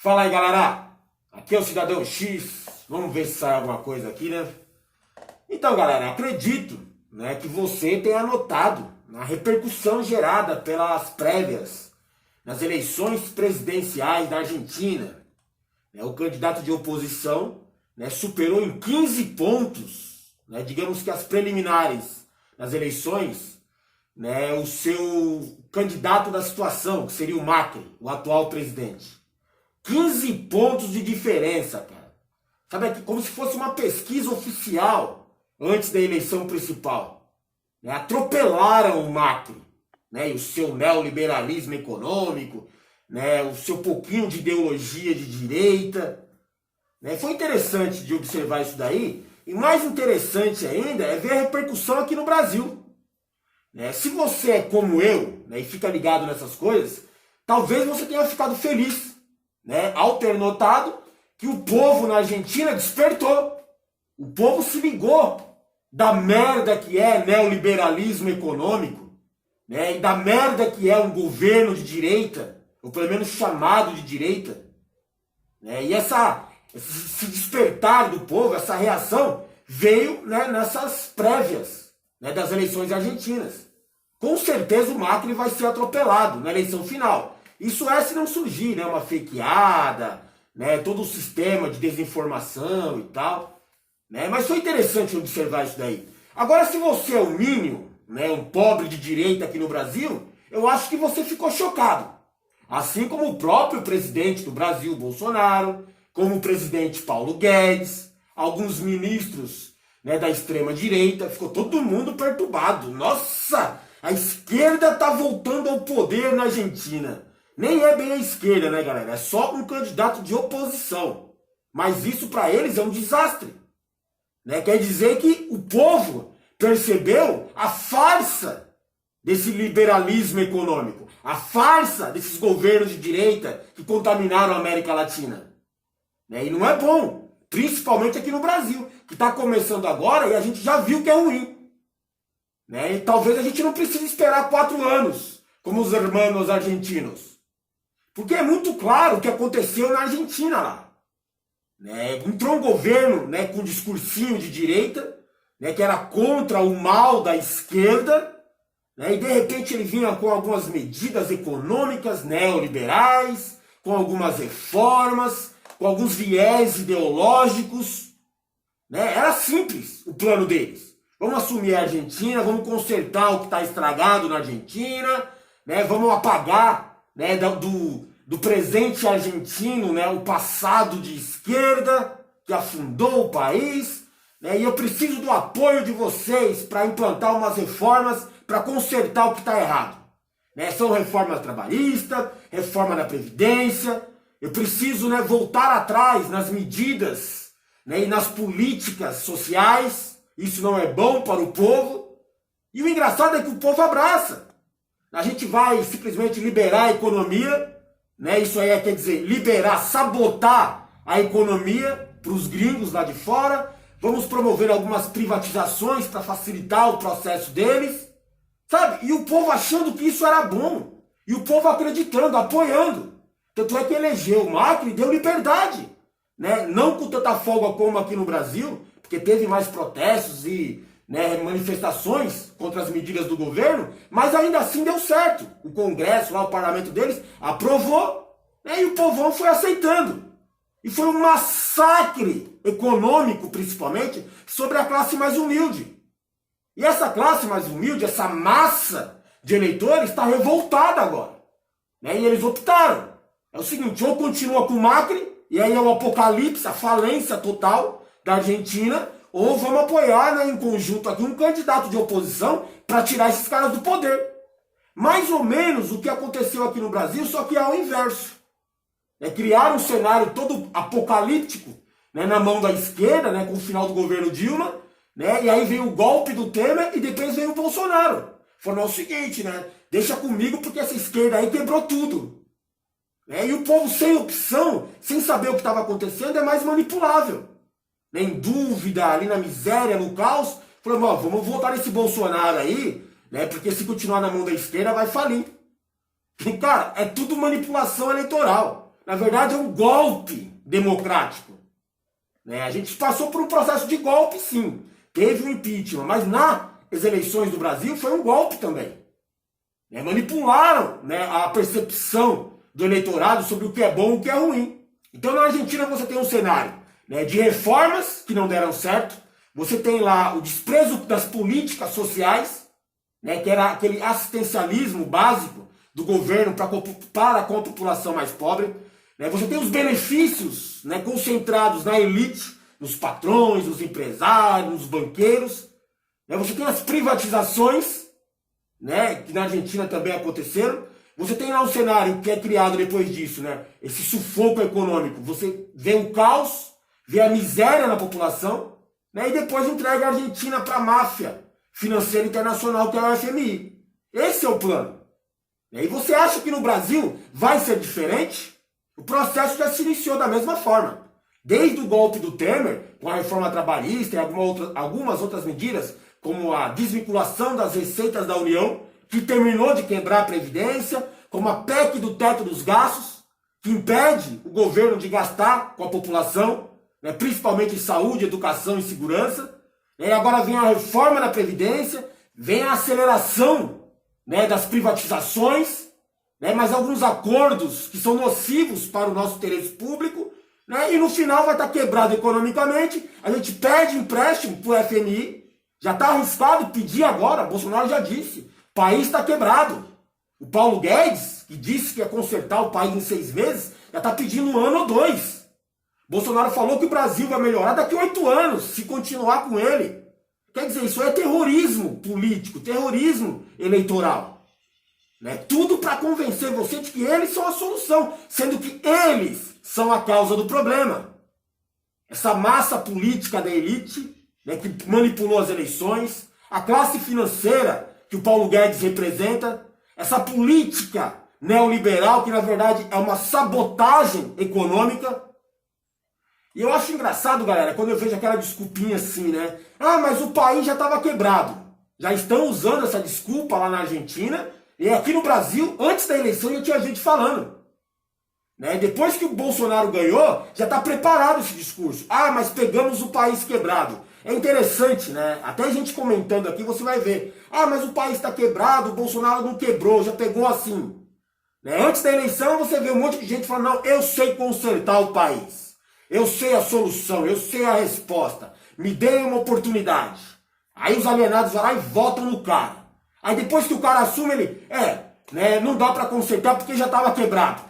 Fala aí, galera! Aqui é o Cidadão X. Vamos ver se sai alguma coisa aqui, né? Então, galera, acredito, né, que você tenha notado a repercussão gerada pelas prévias nas eleições presidenciais da Argentina. O candidato de oposição, né, superou em 15 pontos, né, digamos que as preliminares nas eleições, né, o seu candidato da situação, que seria o Macri, o atual presidente. 15 pontos de diferença, cara. Sabe, como se fosse uma pesquisa oficial antes da eleição principal. Né? Atropelaram o Macri, né? E o seu neoliberalismo econômico, né? O seu pouquinho de ideologia de direita. Né? Foi interessante de observar isso daí. E mais interessante ainda é ver a repercussão aqui no Brasil. Né? Se você é como eu, né, e fica ligado nessas coisas, talvez você tenha ficado feliz, né, ao ter notado que o povo na Argentina despertou. O povo se ligou da merda que é neoliberalismo econômico, né, e da merda que é um governo de direita, ou pelo menos chamado de direita. Né, e esse despertar do povo, essa reação, veio, né, nessas prévias, né, das eleições argentinas. Com certeza o Macri vai ser atropelado na eleição final. Isso é se não surgir, né, uma fakeada, né, todo o sistema de desinformação e tal. Né, mas foi interessante observar isso daí. Agora, se você é um mínimo, né, um pobre de direita aqui no Brasil, eu acho que você ficou chocado. Assim como o próprio presidente do Brasil, Bolsonaro, como o presidente Paulo Guedes, alguns ministros, né, da extrema direita, ficou todo mundo perturbado. Nossa, a esquerda tá voltando ao poder na Argentina. Nem é bem a esquerda, né, galera? É só um candidato de oposição. Mas isso para eles é um desastre. Né? Quer dizer que o povo percebeu a farsa desse liberalismo econômico. A farsa desses governos de direita que contaminaram a América Latina. Né? E não é bom. Principalmente aqui no Brasil, que está começando agora e a gente já viu que é ruim. Né? E talvez a gente não precise esperar 4 anos, como os hermanos argentinos. Porque é muito claro o que aconteceu na Argentina lá. Né? Entrou um governo, né, com um discursinho de direita, né, que era contra o mal da esquerda, né, e de repente ele vinha com algumas medidas econômicas neoliberais, com algumas reformas, com alguns viés ideológicos. Né? Era simples o plano deles. Vamos assumir a Argentina, vamos consertar o que está estragado na Argentina, né, vamos apagar, né, do presente argentino, né, o passado de esquerda que afundou o país, né, e eu preciso do apoio de vocês para implantar umas reformas para consertar o que está errado. Né, são reformas trabalhistas, reforma da Previdência, eu preciso, né, voltar atrás nas medidas, né, e nas políticas sociais, isso não é bom para o povo, e o engraçado é que o povo abraça. A gente vai simplesmente liberar a economia, né? Isso aí quer dizer liberar, sabotar a economia para os gringos lá de fora. Vamos promover algumas privatizações para facilitar o processo deles. Sabe? E o povo achando que isso era bom. E o povo acreditando, apoiando. Tanto é que elegeu o Macri e deu liberdade. Né? Não com tanta folga como aqui no Brasil, porque teve mais protestos e, né, manifestações contra as medidas do governo, mas ainda assim deu certo. O Congresso, lá o parlamento deles, aprovou, né, e o povão foi aceitando. E foi um massacre econômico, principalmente, sobre a classe mais humilde. E essa classe mais humilde, essa massa de eleitores, está revoltada agora. Né, e eles optaram. É o seguinte, ou continua com o Macri, e aí é o apocalipse, a falência total da Argentina, ou vamos apoiar, né, em conjunto aqui um candidato de oposição para tirar esses caras do poder. Mais ou menos o que aconteceu aqui no Brasil, só que é ao inverso. É criar um cenário todo apocalíptico, né, na mão da esquerda, né, com o final do governo Dilma, né, e aí veio o golpe do Temer e depois veio o Bolsonaro. Falou, é o seguinte, né, deixa comigo porque essa esquerda aí quebrou tudo. E o povo sem opção, sem saber o que estava acontecendo, é mais manipulável. Em dúvida, ali na miséria, no caos, falando, vamos votar nesse Bolsonaro aí, né, porque se continuar na mão da esquerda vai falir. E, cara, é tudo manipulação eleitoral. na verdade, é um golpe democrático. Né? A gente passou por um processo de golpe, sim. Teve um impeachment, mas nas eleições do Brasil foi um golpe também. Né? Manipularam, né, a percepção do eleitorado sobre o que é bom e o que é ruim. Então, na Argentina, você tem um cenário, né, de reformas que não deram certo. Você tem lá o desprezo das políticas sociais, né, que era aquele assistencialismo básico do governo para com a população mais pobre. Né? Você tem os benefícios, né, concentrados na elite, nos patrões, nos empresários, nos banqueiros. Né? Você tem as privatizações, né, que na Argentina também aconteceram. Você tem lá um cenário que é criado depois disso, né, esse sufoco econômico. Você vê o caos, vê a miséria na população, né, e depois entrega a Argentina para a máfia financeira internacional, que é o FMI. Esse é o plano. E você acha que no Brasil vai ser diferente? O processo já se iniciou da mesma forma. Desde o golpe do Temer, com a reforma trabalhista e algumas outras medidas, como a desvinculação das receitas da União, que terminou de quebrar a Previdência, como a PEC do teto dos gastos, que impede o governo de gastar com a população, né, principalmente em saúde, educação e segurança. E agora vem a reforma da Previdência, vem a aceleração, né, das privatizações, né, mas alguns acordos que são nocivos para o nosso interesse público, né, e no final vai estar quebrado economicamente. A gente pede empréstimo para o FMI, já está arriscado pedir agora, Bolsonaro já disse, o país está quebrado. O Paulo Guedes, que disse que ia consertar o país em 6 meses, já está pedindo 1 ano ou 2. Bolsonaro falou que o Brasil vai melhorar daqui a 8 anos, se continuar com ele. Quer dizer, isso é terrorismo político, terrorismo eleitoral. Né? Tudo para convencer você de que eles são a solução, sendo que eles são a causa do problema. Essa massa política da elite, né, que manipulou as eleições, a classe financeira que o Paulo Guedes representa, essa política neoliberal que na verdade é uma sabotagem econômica. E eu acho engraçado, galera, quando eu vejo aquela desculpinha assim, né? Ah, mas o país já estava quebrado. Já estão usando essa desculpa lá na Argentina. E aqui no Brasil, antes da eleição, já tinha gente falando. Né? Depois que o Bolsonaro ganhou, já está preparado esse discurso. Ah, mas pegamos o país quebrado. É interessante, né? Até a gente comentando aqui, você vai ver. Ah, mas o país está quebrado, o Bolsonaro não quebrou, já pegou assim. Né? Antes da eleição, você vê um monte de gente falando, não, eu sei consertar o país. Eu sei a solução, eu sei a resposta. Me deem uma oportunidade. Aí os alienados vão lá e votam no cara. Aí depois que o cara assume, ele... né, não dá para consertar porque já estava quebrado.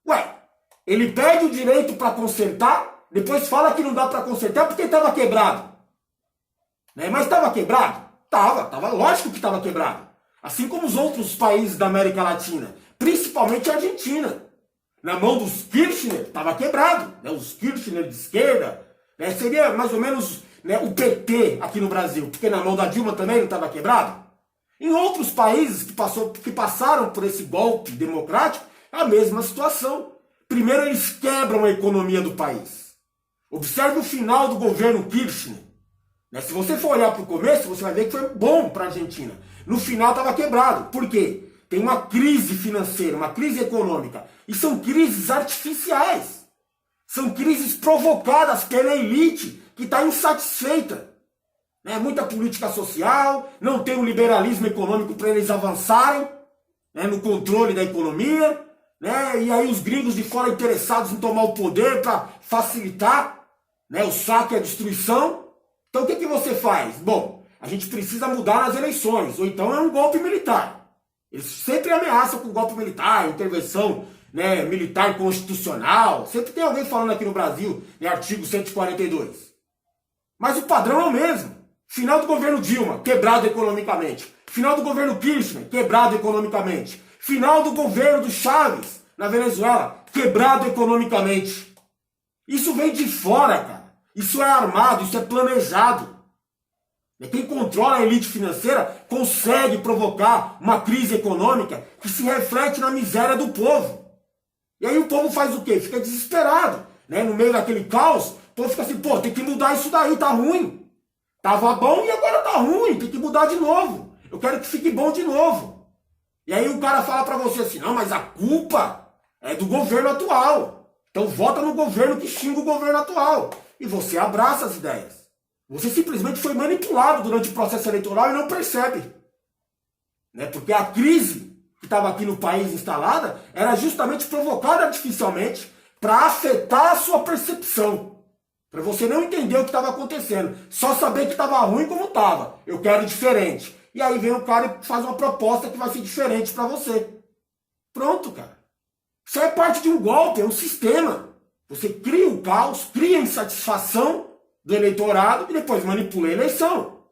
Ué, ele pede o direito para consertar, depois fala que não dá para consertar porque estava quebrado. Né? Mas estava quebrado? Tava, lógico que estava quebrado. Assim como os outros países da América Latina, principalmente a Argentina. Na mão dos Kirchner, estava quebrado. Né? Os Kirchner de esquerda, né? Seria mais ou menos, né, o PT aqui no Brasil, porque na mão da Dilma também não estava quebrado. Em outros países que passaram por esse golpe democrático, é a mesma situação. Primeiro eles quebram a economia do país. Observe o final do governo Kirchner. Né? Se você for olhar para o começo, você vai ver que foi bom para a Argentina. No final estava quebrado. Por quê? Tem uma crise financeira, uma crise econômica. E são crises artificiais. São crises provocadas pela elite que está insatisfeita. Né? Muita política social, não tem um liberalismo econômico para eles avançarem, né, no controle da economia. Né? E aí os gringos de fora interessados em tomar o poder para facilitar, né, o saque e a destruição. Então o que você faz? Bom, a gente precisa mudar nas eleições, ou então é um golpe militar. Eles sempre ameaçam com golpe militar, intervenção, né, militar constitucional. Sempre tem alguém falando aqui no Brasil, em artigo 142. Mas o padrão é o mesmo. Final do governo Dilma, quebrado economicamente. Final do governo Kirchner, quebrado economicamente. Final do governo do Chaves, na Venezuela, quebrado economicamente. Isso vem de fora, cara. Isso é armado, isso é planejado. Quem controla a elite financeira consegue provocar uma crise econômica que se reflete na miséria do povo. E aí o povo faz o quê? Fica desesperado. Né? No meio daquele caos, o povo fica assim, pô, tem que mudar isso daí, tá ruim. Tava bom e agora tá ruim, tem que mudar de novo. Eu quero que fique bom de novo. E aí o cara fala pra você assim, não, mas a culpa é do governo atual. Então vota no governo que xinga o governo atual. E você abraça as ideias. Você simplesmente foi manipulado durante o processo eleitoral e não percebe. Né? Porque a crise que estava aqui no país instalada era justamente provocada artificialmente para afetar a sua percepção. Para você não entender o que estava acontecendo. Só saber que estava ruim como estava. Eu quero diferente. E aí vem o cara e faz uma proposta que vai ser diferente para você. Pronto, cara. Isso é parte de um golpe, é um sistema. Você cria o caos, cria a insatisfação do eleitorado e depois manipula a eleição.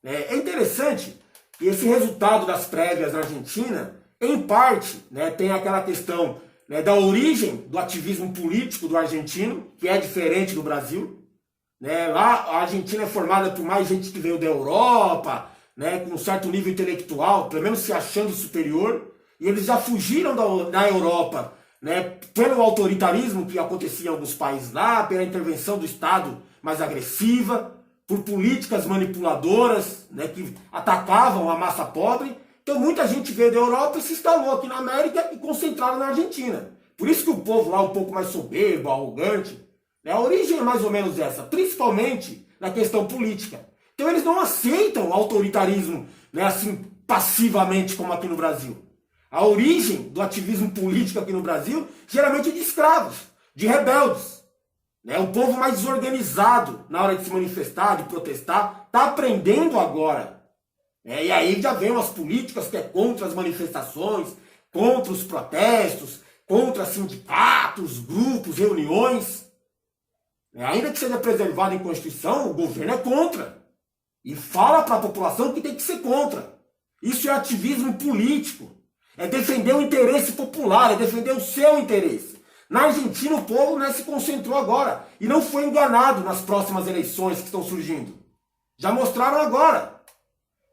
É interessante que esse resultado das prévias na Argentina, em parte, né, tem aquela questão, né, da origem do ativismo político do argentino, que é diferente do Brasil. Né? Lá a Argentina é formada por mais gente que veio da Europa, né, com um certo nível intelectual, pelo menos se achando superior, e eles já fugiram da Europa, né, pelo autoritarismo que acontecia em alguns países lá, pela intervenção do Estado mais agressiva, por políticas manipuladoras, né, que atacavam a massa pobre. Então muita gente veio da Europa e se instalou aqui na América e concentraram na Argentina. Por isso que o povo lá é um pouco mais soberbo, arrogante. Né? A origem é mais ou menos essa, principalmente na questão política. Então eles não aceitam o autoritarismo, né, assim, passivamente como aqui no Brasil. A origem do ativismo político aqui no Brasil geralmente é de escravos, de rebeldes. Né? O povo mais desorganizado na hora de se manifestar, de protestar, está aprendendo agora. E aí já vem umas políticas que é contra as manifestações, contra os protestos, contra sindicatos, grupos, reuniões. Ainda que seja preservado em Constituição, o governo é contra. E fala para a população que tem que ser contra. Isso é ativismo político. É defender o interesse popular, é defender o seu interesse. Na Argentina o povo, né, se concentrou agora e não foi enganado nas próximas eleições que estão surgindo. Já mostraram agora.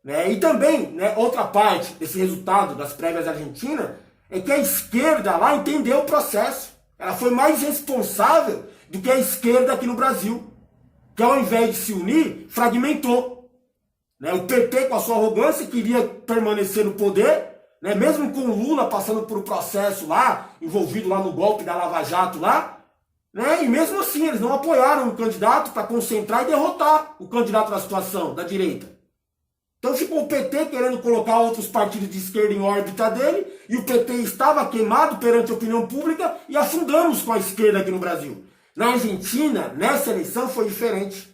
Né? E também, né, outra parte desse resultado das prévias da Argentina é que a esquerda lá entendeu o processo. Ela foi mais responsável do que a esquerda aqui no Brasil, que ao invés de se unir, fragmentou. Né? O PT, com a sua arrogância, queria permanecer no poder, né? Mesmo com o Lula passando por um processo lá, envolvido lá no golpe da Lava Jato lá, né? E mesmo assim eles não apoiaram o candidato para concentrar e derrotar o candidato da situação, da direita. Então ficou o PT querendo colocar outros partidos de esquerda em órbita dele, e o PT estava queimado perante a opinião pública e afundamos com a esquerda aqui no Brasil. Na Argentina, nessa eleição foi diferente.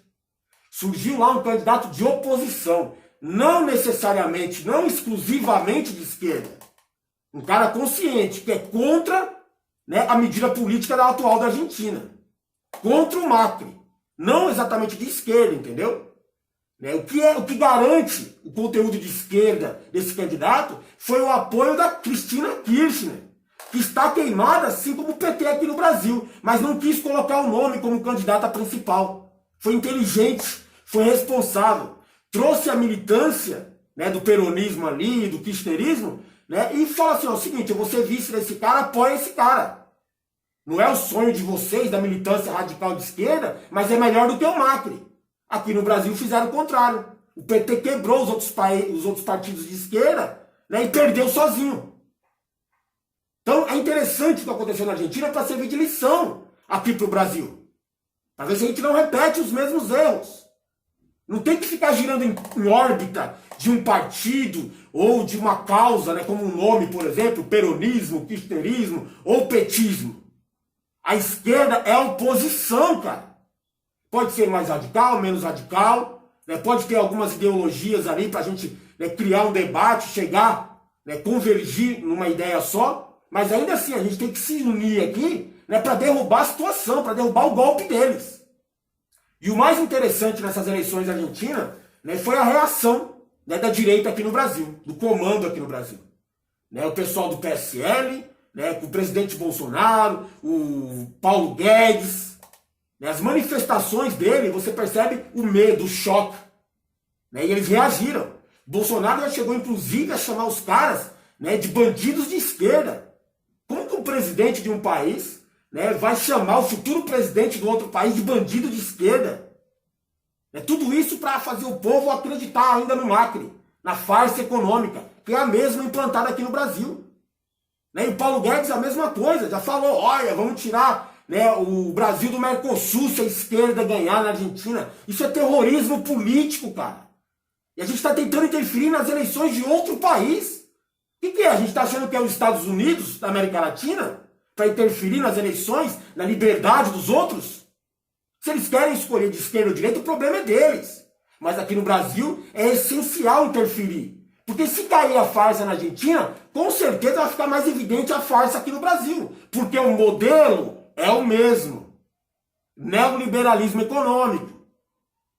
Surgiu lá um candidato de oposição, não necessariamente, não exclusivamente de esquerda. Um cara consciente, que é contra, né, a medida política atual da Argentina. Contra o Macri. Não exatamente de esquerda, entendeu? O que garante o conteúdo de esquerda desse candidato foi o apoio da Cristina Kirchner, que está queimada assim como o PT aqui no Brasil, mas não quis colocar o nome como candidata principal. Foi inteligente, foi responsável, trouxe a militância, né, do peronismo ali, do kirchnerismo, né, e fala assim, ó, o seguinte, eu vou ser vice desse cara, apoia esse cara. Não é o sonho de vocês, da militância radical de esquerda, mas é melhor do que o Macri. Aqui no Brasil fizeram o contrário. O PT quebrou os outros partidos de esquerda, né, e perdeu sozinho. Então é interessante o que aconteceu na Argentina para servir de lição aqui para o Brasil. Para ver se a gente não repete os mesmos erros. Não tem que ficar girando em órbita de um partido ou de uma causa, né, como um nome, por exemplo, peronismo, kirchnerismo ou petismo. A esquerda é a oposição, cara. Pode ser mais radical, menos radical, né? Pode ter algumas ideologias ali para a gente, né, criar um debate, chegar, né, convergir numa ideia só, mas ainda assim a gente tem que se unir aqui, né, para derrubar a situação, para derrubar o golpe deles. E o mais interessante nessas eleições argentinas, né, foi a reação, né, da direita aqui no Brasil, do comando aqui no Brasil. Né, o pessoal do PSL, né, com o presidente Bolsonaro, o Paulo Guedes. As manifestações dele, você percebe o medo, o choque. Né? E eles reagiram. Bolsonaro já chegou, inclusive, a chamar os caras, né, de bandidos de esquerda. Como que o presidente de um país, né, vai chamar o futuro presidente do outro país de bandido de esquerda? É tudo isso para fazer o povo acreditar ainda no Macri, na farsa econômica, que é a mesma implantada aqui no Brasil. Né? E o Paulo Guedes a mesma coisa, já falou, olha, vamos tirar, né, o Brasil do Mercosul se a esquerda ganhar na Argentina. Isso é terrorismo político, cara. E a gente está tentando interferir nas eleições de outro país. O que é? A gente está achando que é os Estados Unidos da América Latina para interferir nas eleições, na liberdade dos outros? Se eles querem escolher de esquerda ou direita, o problema é deles. Mas aqui no Brasil é essencial interferir. Porque se cair a farsa na Argentina, com certeza vai ficar mais evidente a farsa aqui no Brasil. Porque o modelo é o mesmo. Neoliberalismo econômico.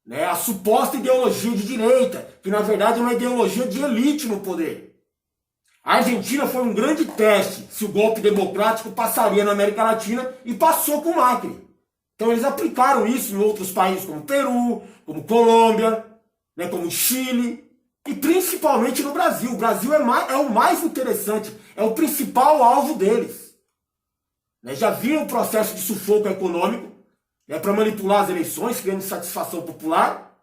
Né? A suposta ideologia de direita, que na verdade é uma ideologia de elite no poder. A Argentina foi um grande teste se o golpe democrático passaria na América Latina e passou com o Macri. Então eles aplicaram isso em outros países como Peru, como Colômbia, né, como Chile e principalmente no Brasil. O Brasil é o mais interessante, é o principal alvo deles. Né, já viram o processo de sufoco econômico, né, para manipular as eleições, criando satisfação popular,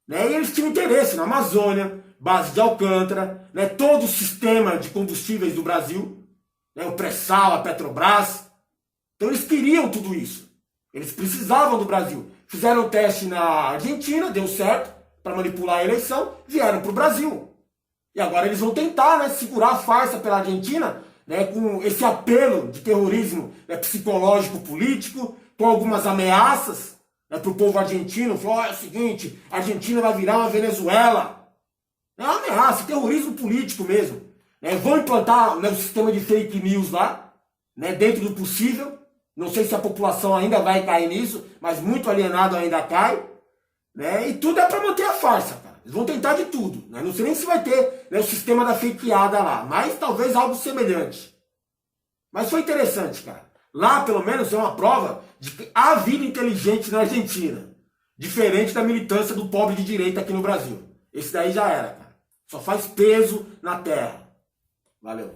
né, e eles tinham interesse na Amazônia, base de Alcântara, né, todo o sistema de combustíveis do Brasil, né, o pré-sal, a Petrobras. Então eles queriam tudo isso. Eles precisavam do Brasil. Fizeram o teste na Argentina, deu certo, para manipular a eleição, vieram para o Brasil. E agora eles vão tentar, né, segurar a farsa pela Argentina, né, com esse apelo de terrorismo, né, psicológico, político, com algumas ameaças, né, para o povo argentino. Falou, é o seguinte, a Argentina vai virar uma Venezuela. É uma ameaça, terrorismo político mesmo. Né, vão implantar, né, o sistema de fake news lá, né, dentro do possível. Não sei se a população ainda vai cair nisso, mas muito alienado ainda cai. Né? E tudo é para manter a farsa, cara. Eles vão tentar de tudo. Né? Não sei nem se vai ter, né, o sistema da fakeada lá, mas talvez algo semelhante. Mas foi interessante, cara. Lá, pelo menos, é uma prova de que há vida inteligente na Argentina. Diferente da militância do pobre de direita aqui no Brasil. Esse daí já era, cara. Só faz peso na terra. Valeu.